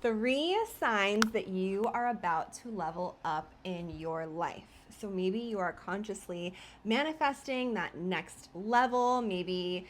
3 signs that you are about to level up in your life. So maybe you are consciously manifesting that next level, maybe,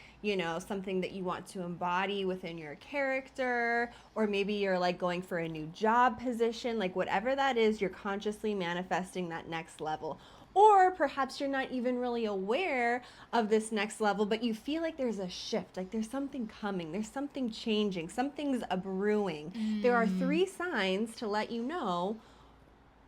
something that you want to embody within your character, or maybe you're like going for a new job position, like whatever that is, you're consciously manifesting that next level. Or perhaps you're not even really aware of this next level, but you feel like there's a shift, like there's something coming, there's something changing, something's a brewing. There are Mm. 3 signs to let you know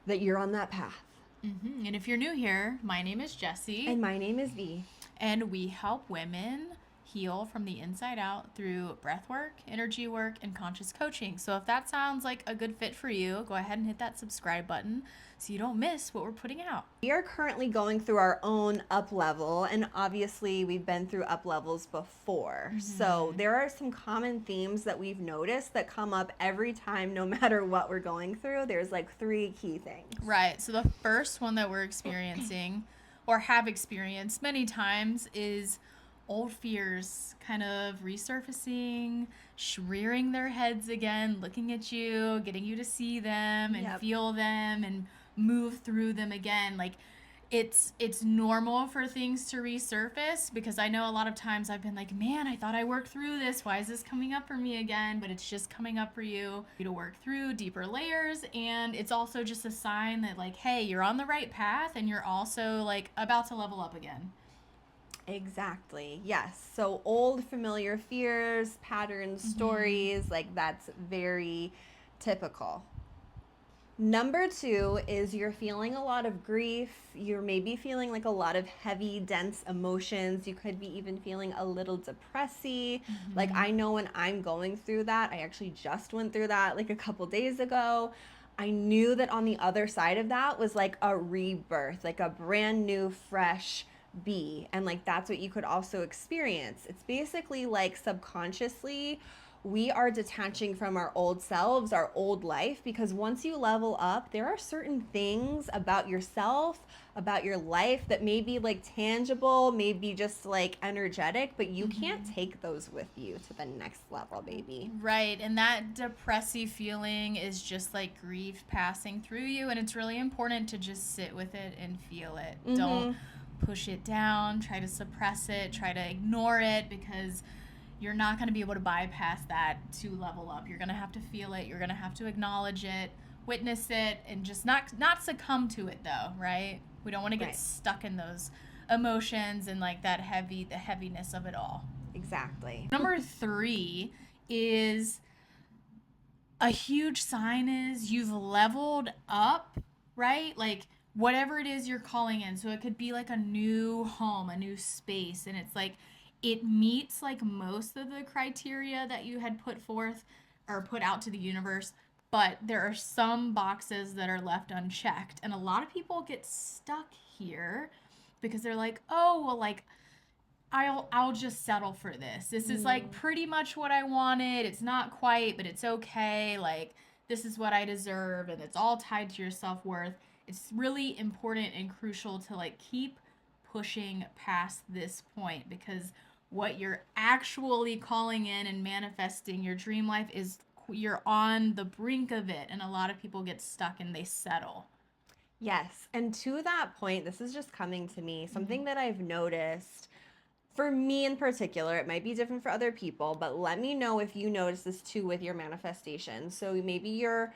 that you're on that path. And if you're new here, my name is Jessy, And my name is V. and we help women heal from the inside out through breathwork, energy work, and conscious coaching. So if that sounds like a good fit for you, go ahead and hit that subscribe button so you don't miss what we're putting out. We are currently going through our own up level, and obviously we've been through up levels before. So there are some common themes that we've noticed that come up every time, no matter what we're going through. There's like 3 key things. Right. So the first one that we're experiencing or have experienced many times is old fears kind of resurfacing, rearing their heads again, looking at you, getting you to see them and Yep. feel them and move through them again. Like it's normal for things to resurface because I know a lot of times I've been like, man, I thought I worked through this. Why is this coming up for me again? But it's just coming up for you to work through deeper layers. And it's also just a sign that, like, hey, you're on the right path and you're also like about to level up again. Exactly. Yes. So old familiar fears, patterns, stories, like that's very typical. Number 2 is you're feeling a lot of grief. You're maybe feeling like a lot of heavy, dense emotions. You could be even feeling a little depressy. Like I know when I'm going through that, I actually just went through that like a couple days ago. I knew that on the other side of that was like a rebirth, like a brand new, fresh be. And like that's what you could also experience. It's basically like subconsciously we are detaching from our old selves, our old life, because once you level up, there are certain things about yourself, about your life that may be like tangible, maybe just like energetic, but you can't take those with you to the next level, baby. Right. And that depressive feeling is just like grief passing through you. And it's really important to just sit with it and feel it. Don't push it down, try to suppress it, try to ignore it because you're not going to be able to bypass that to level up. You're going to have to feel it. You're going to have to acknowledge it, witness it, and just not succumb to it though, right? We don't want to get Right. stuck in those emotions and like the heaviness of it all. Exactly. Number 3 is a huge sign is you've leveled up, right? Like whatever it is you're calling in. So it could be like a new home, a new space, and it's like it meets like most of the criteria that you had put forth or put out to the universe, but there are some boxes that are left unchecked. And a lot of people get stuck here because they're like, "Oh, well like I'll just settle for this. This is like pretty much what I wanted. It's not quite, but it's okay. Like this is what I deserve and it's all tied to your self-worth." It's really important and crucial to like keep pushing past this point because what you're actually calling in and manifesting your dream life is you're on the brink of it, and a lot of people get stuck and they settle. Yes. And to that point, this is just coming to me, something that I've noticed for me in particular, it might be different for other people, but let me know if you notice this too with your manifestation. So maybe you're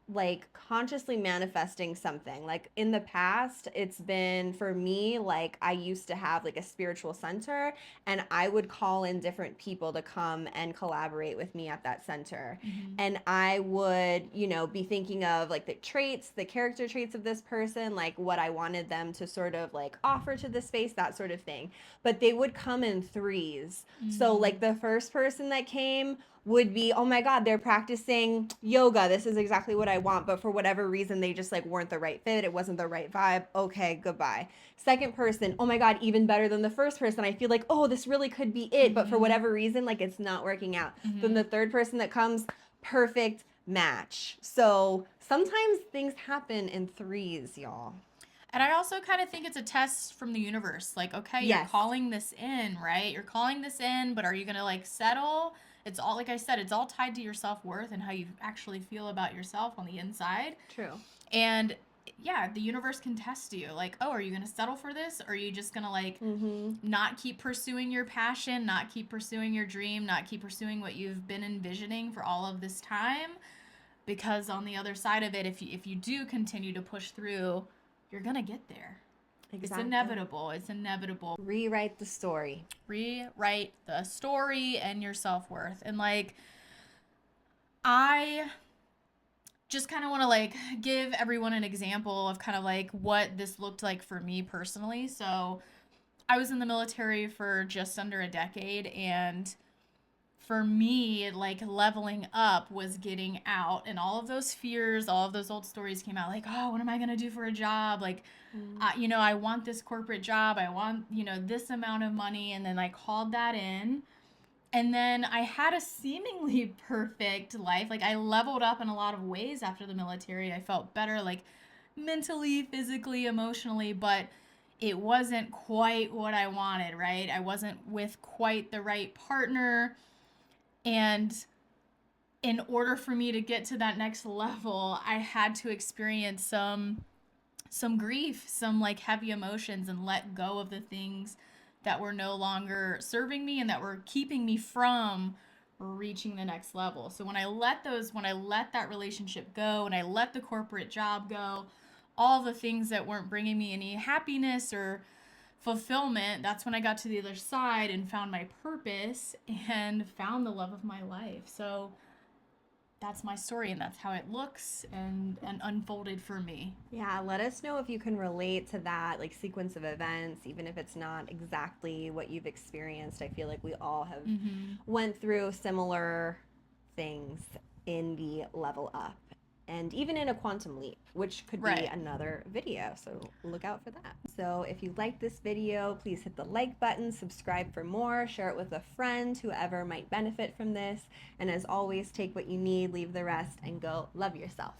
like consciously manifesting something. Like in the past, it's been for me, like I used to have like a spiritual center and I would call in different people to come and collaborate with me at that center. And I would, be thinking of like the traits, the character traits of this person, like what I wanted them to sort of like offer to the space, that sort of thing. But they would come in threes. So like the first person that came would be, oh my God, they're practicing yoga. This is exactly what I want. But for whatever reason, they just like weren't the right fit. It wasn't the right vibe. Okay, goodbye. Second person, oh my God, even better than the first person. I feel like, oh, this really could be it. But for whatever reason, like it's not working out. Then the third person that comes, perfect match. So sometimes things happen in threes, y'all. And I also kind of think it's a test from the universe. Like, okay, you're Yes. calling this in, right? You're calling this in, but are you going to like settle? It's all, like I said, it's all tied to your self-worth and how you actually feel about yourself on the inside. True. And yeah, the universe can test you. Like, oh, are you going to settle for this? Or are you just going to like not keep pursuing your passion, not keep pursuing your dream, not keep pursuing what you've been envisioning for all of this time? Because on the other side of it, if you do continue to push through, you're going to get there. Exactly. It's inevitable. It's inevitable. Rewrite the story. Rewrite the story and your self-worth. And like, I just kind of want to like give everyone an example of kind of like what this looked like for me personally. So I was in the military for just under a decade, and for me, like leveling up was getting out, and all of those fears, all of those old stories came out like, oh, what am I going to do for a job? Like, you know, I want this corporate job. I want, you know, this amount of money. And then I called that in. And then I had a seemingly perfect life. Like I leveled up in a lot of ways after the military. I felt better, like mentally, physically, emotionally, but it wasn't quite what I wanted, right? I wasn't with quite the right partner. And in order for me to get to that next level, I had to experience some grief, some like heavy emotions, and let go of the things that were no longer serving me and that were keeping me from reaching the next level. So when I let that relationship go, and I let the corporate job go, all the things that weren't bringing me any happiness or fulfillment, that's when I got to the other side and found my purpose and found the love of my life. So that's my story, and that's how it looks and unfolded for me. Yeah, let us know if you can relate to that like sequence of events, even if it's not exactly what you've experienced. I feel like we all have went through similar things in the level up, and even in a quantum leap, which could be another video, so look out for that. So if you like this video, please hit the like button, subscribe for more, share it with a friend, whoever might benefit from this, and as always, take what you need, leave the rest, and go love yourself.